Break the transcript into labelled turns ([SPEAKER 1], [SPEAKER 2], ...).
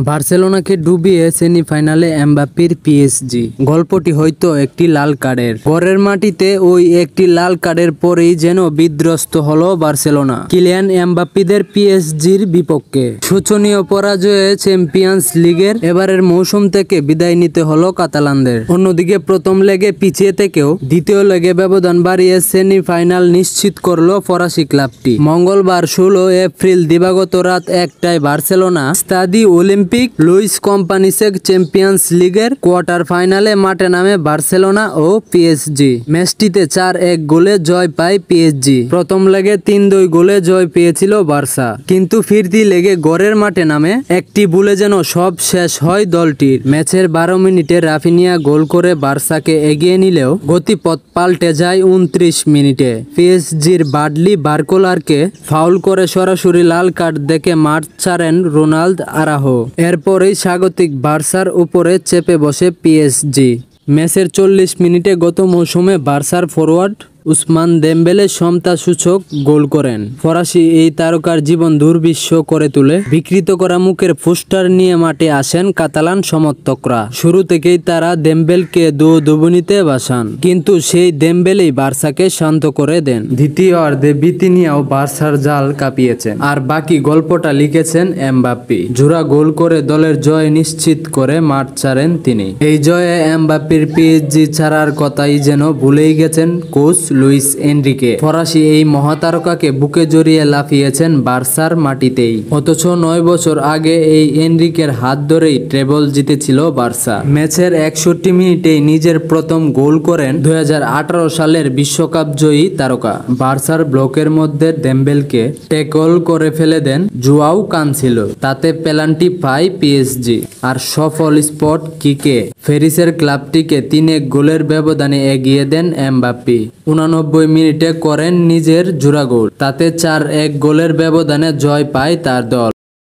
[SPEAKER 1] বার্সেলোনাকে ডুবিয়ে সেমিফাইনালে এমবাপ্পের পিএসজি। গল্পটি হয়তো একটি লাল কার্ডের। ঘরের মাটিতে ওই একটি লাল কার্ডের পরেই যেন বিধ্বস্ত হলো বার্সেলোনা কিলিয়ান এমবাপ্পেদের পিএসজির বিপক্ষে। শোচনীয় পরাজয়ে চ্যাম্পিয়ন্স লিগের এবারের মৌসুম থেকে বিদায় নিতে হলো কাতালানদের। অন্যদিকে প্রথম লেগে পিছিয়ে থেকেও দ্বিতীয় লেগে ব্যবধান বাড়িয়ে সেমিফাইনাল নিশ্চিত করলো ফরাসি ক্লাবটি। মঙ্গলবার 16 এপ্রিল দিবাগত রাত 1টায় বার্সেলোনা স্তাদি অলিম্পিক লুইস কম্পানিসে চ্যাম্পিয়ন্স লিগের কোয়ার্টার ফাইনালে মাঠে নামে বার্সেলোনা ও পিএসজি। ম্যাচটিতে 4-1 গোলে জয় পায় পিএসজি। প্রথম লেগে 3-2 গোলে জয় পেয়েছিল বার্সা, কিন্তু ফিরতি লেগে ঘরের মাঠে নামে একটি ভুলে যেন সব শেষ হয় দলটির। ম্যাচের 12 মিনিটে রাফিনিয়া গোল করে বার্সাকে এগিয়ে নিলেও গতিপথ পাল্টে যায় 29 মিনিটে। পিএসজির বাডলি বার্কোলারকে ফাউল করে সরাসরি লাল কার্ড দেখে মাঠ ছাড়েন রোনাল্ড আরাহো। এরপরেই স্বাগতিক বার্সার উপরে চেপে বসে পিএসজি। ম্যাচের 40 মিনিটে গত মৌসুমে বার্সার ফরোয়ার্ড উসমান দেমবেলে সমতাসূচক গোল করেন। ফরাসি এই তারকার জীবন দুর্বিষহ করে তুলে বিকৃত করা মুখের পোস্টার নিয়ে মাঠে আসেন কাতালান সমর্থকরা। শুরু থেকেই তারা দেমবেলকে দুবনিতে বাসান, কিন্তু সেই দেমবেলেই বার্সাকে শান্ত করে দেন। দ্বিতীয়ার্ধে বিতিনিয়াও বার্সার জাল কাঁপিয়েছেন, আর বাকি গল্পটা লিখেছেন এমবাপ্পে। জোড়া গোল করে দলের জয় নিশ্চিত করে মাঠ ছাড়েন তিনি। এই জয়ে এমবাপ্পের পিএসজি ছাড়ার কথাই যেন ভুলেই গেছেন কোচ লুইস এনরিকে। ফরাসি এই মহাতারকাকে বুকে জড়িয়ে লাফিয়েছেন বার্সার মাটিতেই। অথচ 9 বছর আগে এই এনরিকের হাত ধরেই ট্রেবল জিতেছিল বার্সা। ম্যাচের 61 মিনিটেই নিজের প্রথম গোল করেন 2018 সালের বিশ্বকাপ জয়ী তারকা। বার্সার ব্লকের মধ্যে দেমবেলকে ট্যাকল করে ফেলে দেন জুয়াও কানসিলো। তাতে পেনাল্টি পায় পিএসজি, আর সফল স্পট কিকে ফেরিসের ক্লাবটিকে 3-1 গোলের ব্যবধানে এগিয়ে দেন এমবাপ্পে। 89 মিনিটে করেন নিজের জোড়া গোল। তাতে 4-1 গোলের ব্যবধানে জয় পায় তার দল।